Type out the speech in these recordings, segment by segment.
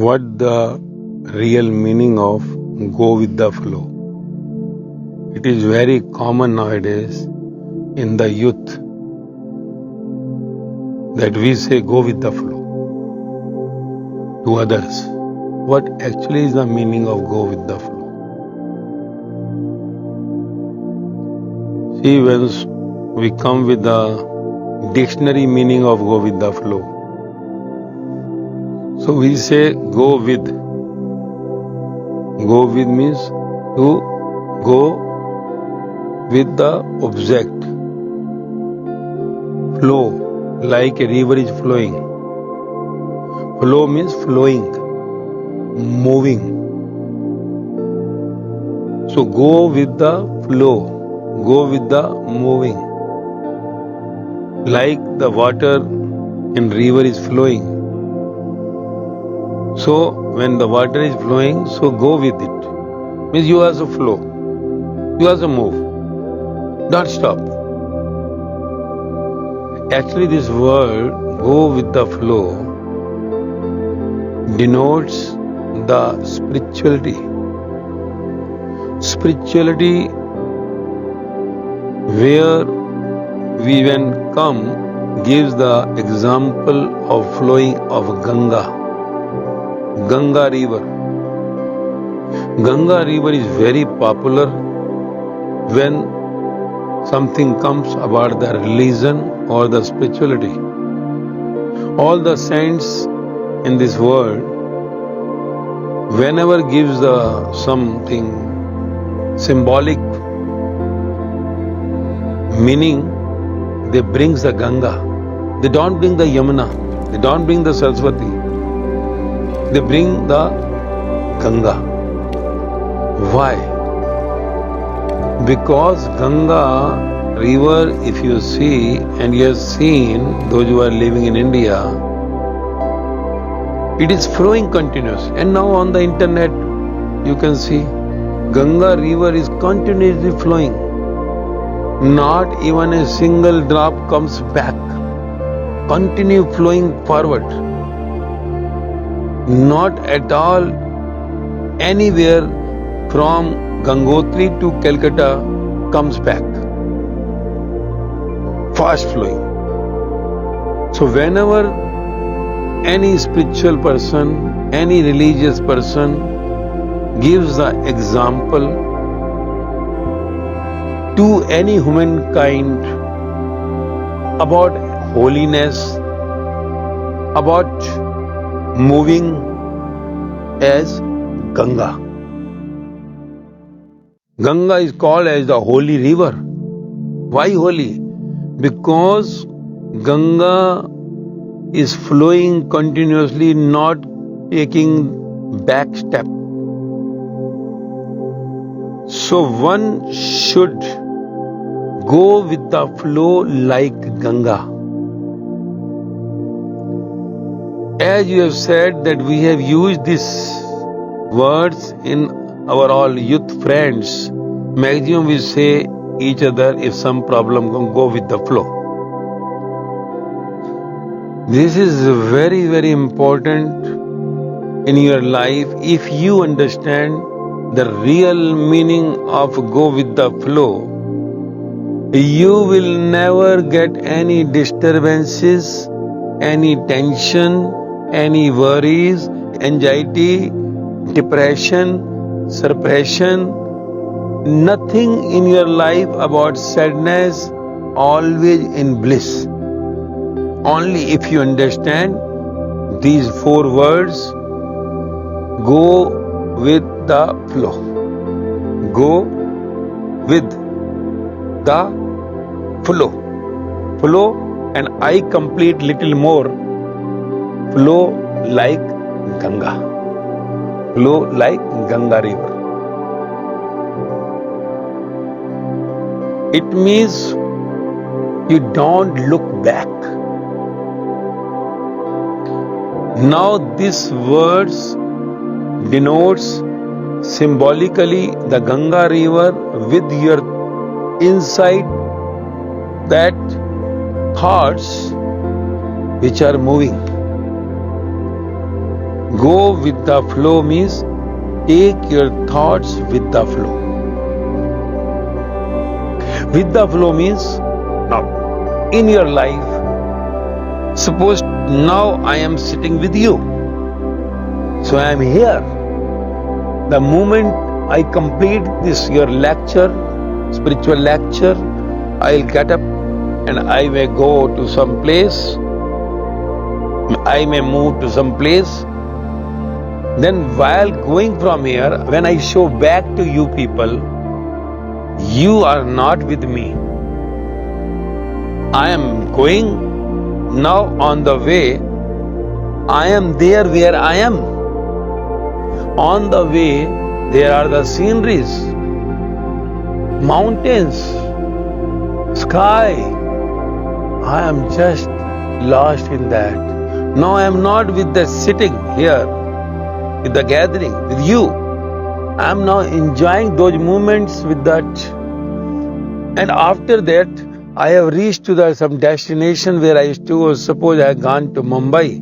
what the real meaning of go with the flow. It is very common nowadays in the youth that we say go with the flow to others. What actually is the meaning of go with the flow? See, when we come with the dictionary meaning of go with the flow, so we say go with. Go with means to go with the object. Flow, like a river is flowing. Flow means flowing, moving. So go with the flow, go with the moving. Like the water in river is flowing. So when the water is flowing, so go with it. Means you also flow. You also move. Don't stop. Actually, this word go with the flow denotes the spirituality. Spirituality where we when come gives the example of flowing of Ganga. Ganga river. Ganga river is very popular when something comes about the religion or the spirituality. All the saints in this world, whenever gives the something symbolic meaning, they brings the Ganga. They don't bring the Yamuna. They don't bring the Saraswati. They bring the Ganga. Why? Because Ganga river, if you see and you have seen, those who are living in India, it is flowing continuous. And now on the internet, you can see Ganga river is continuously flowing. Not even a single drop comes back. Continue flowing forward. Not at all anywhere from Gangotri to Calcutta comes back. Fast flowing. So whenever any spiritual person, any religious person gives the example to any humankind about holiness, about moving as Ganga. Ganga is called as the holy river. Why holy? Because Ganga is flowing continuously, not taking back step. So one should go with the flow like Ganga. As you have said that we have used these words in our all youth friends, maximum we say each other if some problem go with the flow. This is very, very important in your life. If you understand the real meaning of go with the flow, you will never get any disturbances, any tension, any worries, anxiety, depression, suppression, nothing in your life about sadness, always in bliss. Only if you understand these 4 words, go with the flow. Go with the flow. Flow, and I complete little more. Flow like Ganga. Flow like Ganga river. It means you don't look back. Now these words denotes symbolically the Ganga river with your inside that thoughts which are moving. Go with the flow means take your thoughts with the flow. With the flow means now in your life, suppose now I am sitting with you. So I am here. The moment I complete this your lecture, spiritual lecture, I'll get up and I may go to some place. I may move to some place. Then while going from here, when I show back to you people, you are not with me. I am going now on the way. I am there where I am. On the way, there are the sceneries, mountains, sky. I am just lost in that. Now I am not with the sitting here, with the gathering, with you. I am now enjoying those moments with that. And after that, I have reached to some destination where I used to, suppose I have gone to Mumbai.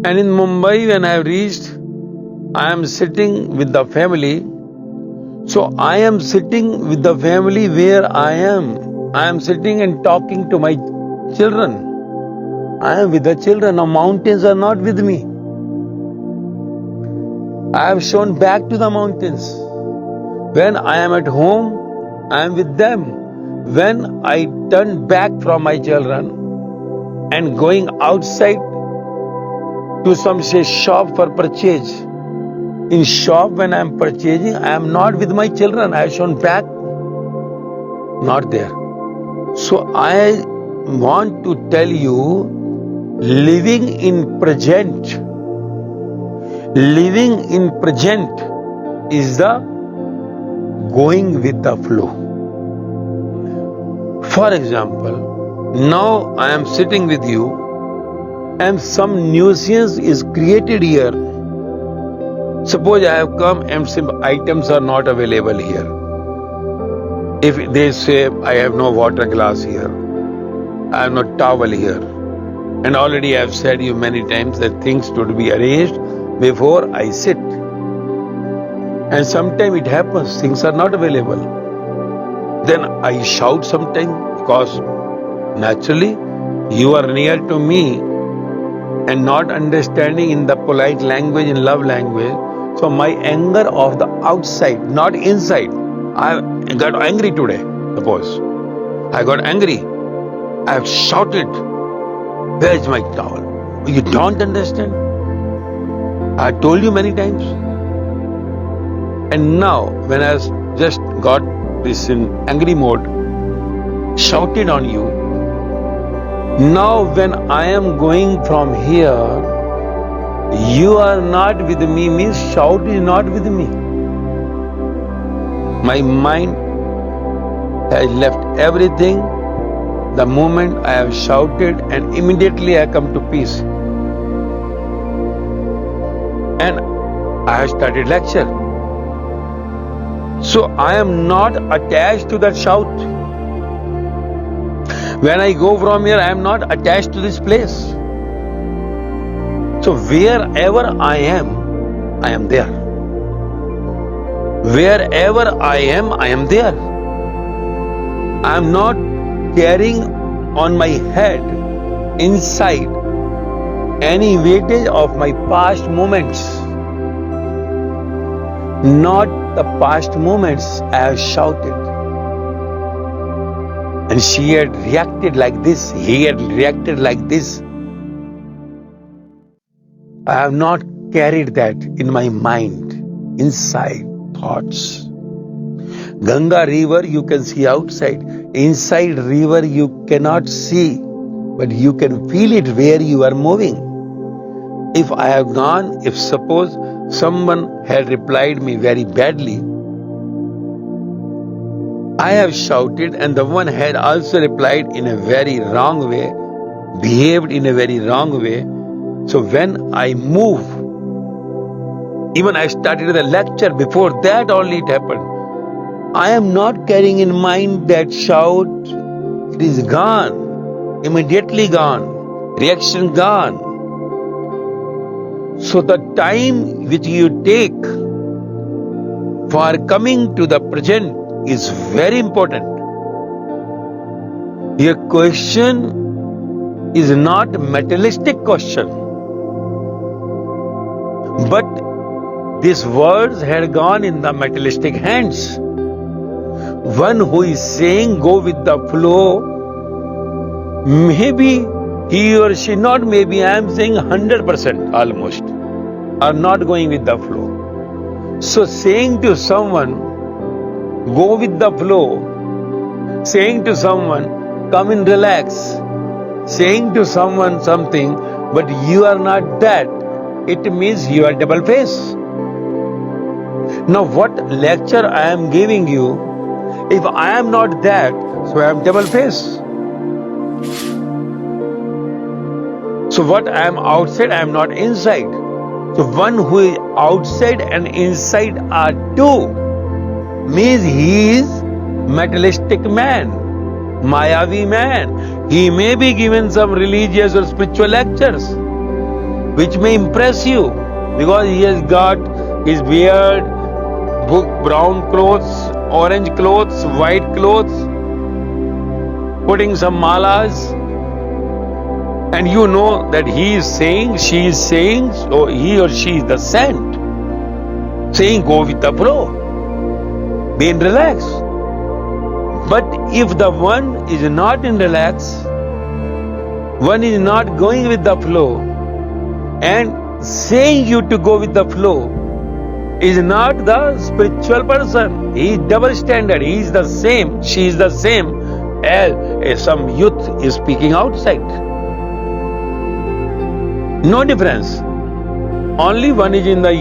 And in Mumbai, when I have reached, I am sitting with the family. So I am sitting with the family where I am. I am sitting and talking to my children. I am with the children. Now mountains are not with me. I have shown back to the mountains. When I am at home, I am with them. When I turn back from my children and going outside to some say shop for purchase. In shop when I am purchasing, I am not with my children. I have shown back, not there. So I want to tell you, living in present is the going with the flow. For example, now I am sitting with you and some nuisance is created here. Suppose I have come and some items are not available here. If they say I have no water glass here, I have no towel here, and already I have said you many times that things should be arranged before I sit. And sometimes it happens, things are not available. Then I shout sometimes because naturally you are near to me and not understanding in the polite language, in love language. So my anger of the outside, not inside. I got angry today, suppose. I got angry. I have shouted, where is my towel? You don't understand? I told you many times. And now, when I just got this in angry mode, shouted on you, now when I am going from here, you are not with me means shout is not with me. My mind has left everything the moment I have shouted and immediately I come to peace. And I have started lecture. So I am not attached to that shout. When I go from here, I am not attached to this place. So wherever I am there. Wherever I am there. I am not carrying on my head inside any weightage of my past moments. Not the past moments I have shouted. And she had reacted like this, he had reacted like this. I have not carried that in my mind, inside thoughts. Ganga river you can see outside. Inside river you cannot see, but you can feel it where you are moving. If I have gone, if suppose someone had replied me very badly, I have shouted and the one had also replied in a very wrong way, behaved in a very wrong way. So when I move, even I started the lecture, before that only it happened. I am not carrying in mind that shout, it is gone, immediately gone, reaction gone. So the time which you take for coming to the present is very important. Your question is not a materialistic question, but these words had gone in the materialistic hands. One who is saying go with the flow, maybe he or she, not maybe, I am saying 100% almost, are not going with the flow. So saying to someone, go with the flow, saying to someone, come and relax, saying to someone something, but you are not that, it means you are double face. Now what lecture I am giving you, if I am not that, so I am double face. So what I am outside, I am not inside. So one who is outside and inside are two, means he is materialistic man, Mayavi man. He may be given some religious or spiritual lectures which may impress you because he has got his beard, brown clothes, orange clothes, white clothes, putting some malas, and you know that he is saying, she is saying, so he or she is the saint, saying go with the flow, be in relax. But if the one is not in relax, one is not going with the flow, and saying you to go with the flow is not the spiritual person, he is double standard, he is the same, she is the same as some youth is speaking outside. No difference. Only one is in the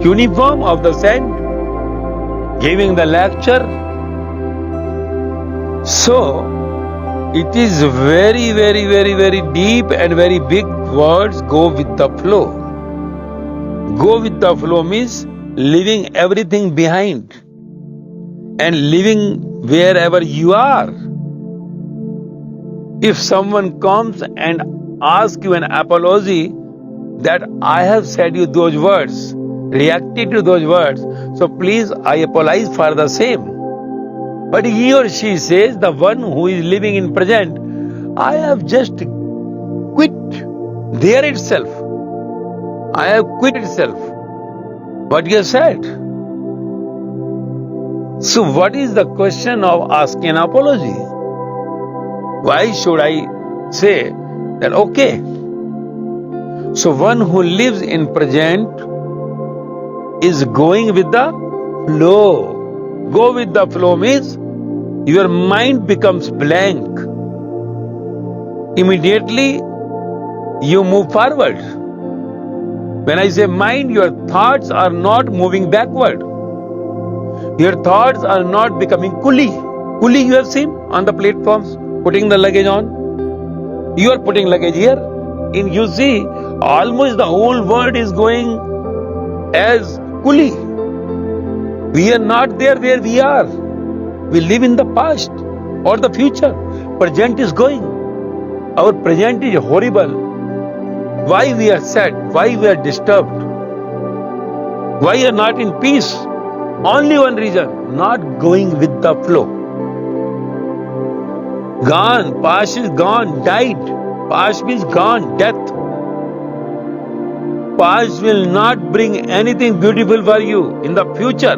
uniform of the saint, giving the lecture. So, it is very, very, very, very deep and very big words, go with the flow. Go with the flow means leaving everything behind and living wherever you are. If someone comes and asks you an apology that I have said you those words, reacted to those words, so please I apologize for the same. But he or she says, the one who is living in present, I have just quit there itself. I have quit itself. What you have said. So what is the question of asking an apology? Why should I say that okay? So one who lives in present is going with the flow. Go with the flow means your mind becomes blank. Immediately you move forward. When I say mind, your thoughts are not moving backward. Your thoughts are not becoming coolie. Coolie you have seen on the platforms, putting the luggage on. You are putting luggage here. And you see, almost the whole world is going as coolie. We are not there where we are. We live in the past or the future. Present is going. Our present is horrible. Why we are sad? Why we are disturbed? Why we are not in peace? Only one reason, not going with the flow. Gone, past is gone, died. Past means gone, death. Past will not bring anything beautiful for you in the future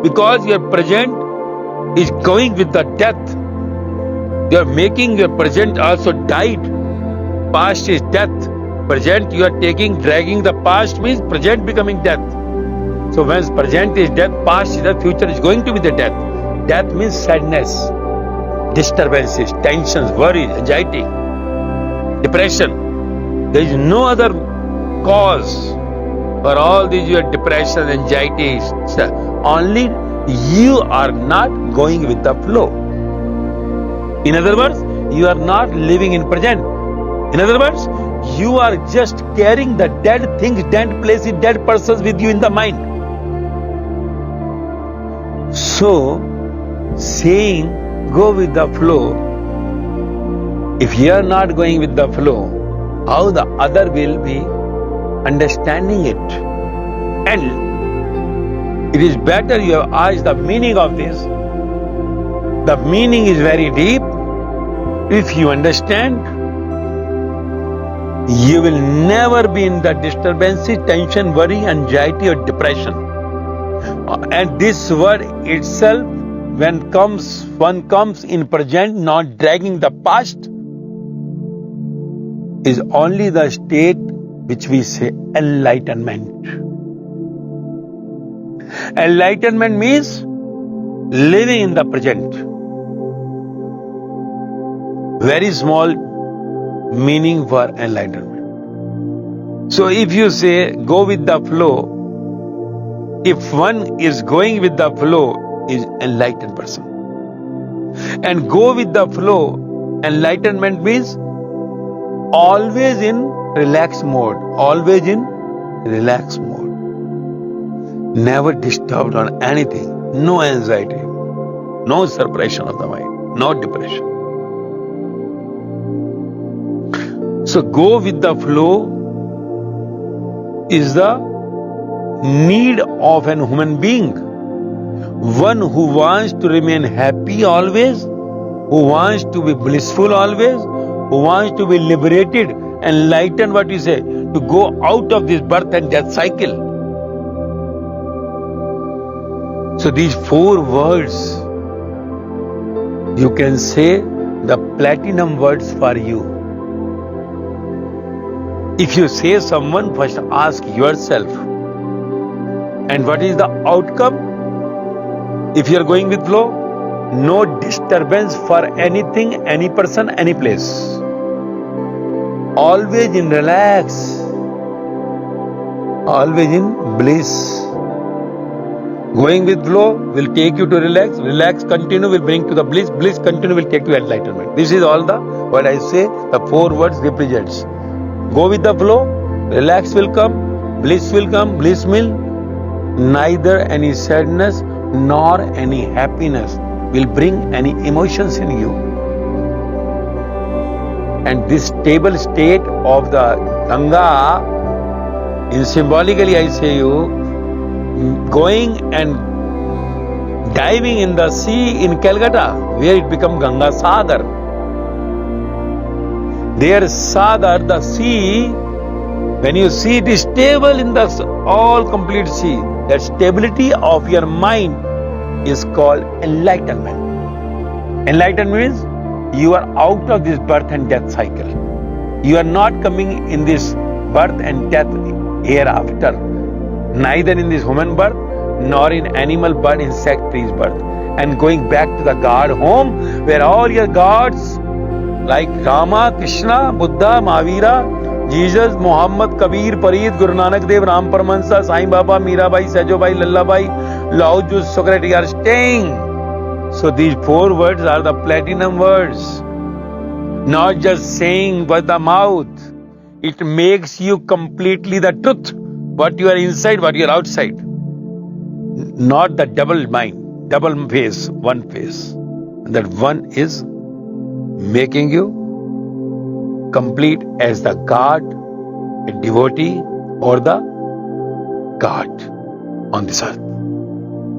because your present is going with the death. You are making your present also died. Past is death. Present you are taking, dragging the past means present becoming death. So when present is death, past is the future is going to be the death. Death means sadness, disturbances, tensions, worries, anxiety, depression. There is no other cause for all these your depression, anxiety. Only you are not going with the flow. In other words, you are not living in present. In other words, you are just carrying the dead things, dead places, dead persons with you in the mind. So, saying go with the flow, if you are not going with the flow, how the other will be understanding it. And it is better you have asked the meaning of this. The meaning is very deep. If you understand, you will never be in the disturbance, tension, worry, anxiety or depression. And this word itself, when one comes in present, not dragging the past, is only the state which we say enlightenment. Enlightenment means living in the present. Very small meaning for enlightenment. So if you say go with the flow, if one is going with the flow, is enlightened person. And go with the flow, enlightenment means always in relaxed mode, always in relaxed mode. Never disturbed on anything, no anxiety, no suppression of the mind, no depression. So go with the flow is the need of an human being. One who wants to remain happy always, who wants to be blissful always, who wants to be liberated, enlightened, what you say, to go out of this birth and death cycle. So these 4 words, you can say the platinum words for you. If you say someone, first ask yourself, and what is the outcome? If you are going with flow, no disturbance for anything, any person, any place. Always in relax, always in bliss. Going with flow will take you to relax, relax continue will bring to the bliss, bliss continue will take you to enlightenment. This is all the, what I say, the 4 words represents. Go with the flow, relax will come, bliss will come, bliss will, neither any sadness nor any happiness will bring any emotions in you. And this stable state of the Ganga, in symbolically I say you, going and diving in the sea in Calcutta, where it becomes Ganga Sagar. There Sagar, the sea, when you see it is stable in the all complete sea, that stability of your mind is called enlightenment. Enlightenment means you are out of this birth and death cycle. You are not coming in this birth and death hereafter, neither in this human birth nor in animal birth, insect, trees birth, and going back to the God home where all your gods like Rama, Krishna, Buddha, Mahavira, Jesus, Muhammad, Kabir, Farid, Guru Nanak Dev, Ram Paramahansa, Sai Baba, Mirabai, Sajobai, Lallabai, Lao Tzu, Socrates are staying. So these 4 words are the platinum words. Not just saying by the mouth. It makes you completely the truth. What you are inside, what you are outside. Not the double mind, double face, one face. And that one is making you complete as the God, a devotee, or the God on this earth.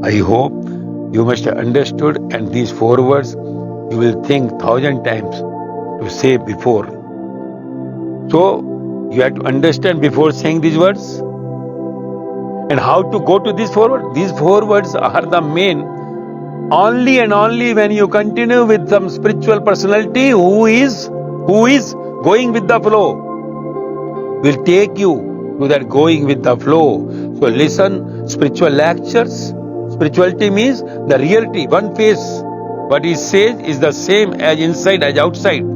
I hope you must have understood, and these 4 words you will think 1,000 times to say before. So you have to understand before saying these words. And how to go to these 4 words? These 4 words are the main. Only and only when you continue with some spiritual personality who is going with the flow, will take you to that going with the flow. So listen, spiritual lectures. Spirituality means the reality, one face. What he says is the same as inside as outside.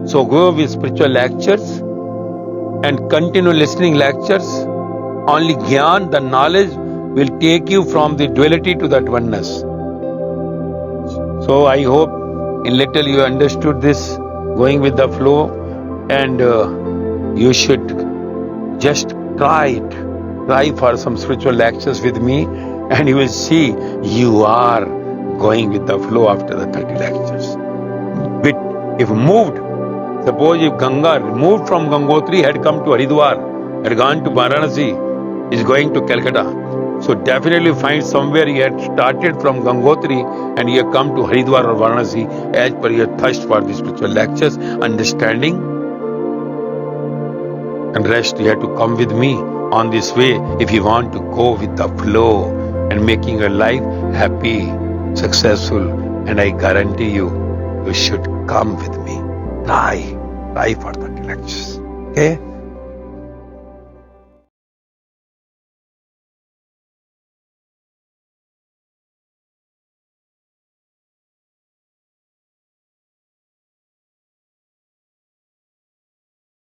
So go with spiritual lectures and continue listening lectures. Only Gyan, the knowledge, will take you from the duality to that oneness. So I hope in little you understood this, going with the flow, and you should just try it. Try for some spiritual lectures with me, and you will see you are going with the flow after the 30 lectures. But if moved, suppose if Ganga moved from Gangotri had come to Haridwar, had gone to Varanasi, is going to Calcutta. So definitely find somewhere he had started from Gangotri and he had come to Haridwar or Varanasi as per your thirst for the spiritual lectures, understanding, and rest. You have to come with me on this way if you want to go with the flow and making your life happy, successful, and I guarantee you should come with me. Try for the lectures. Okay?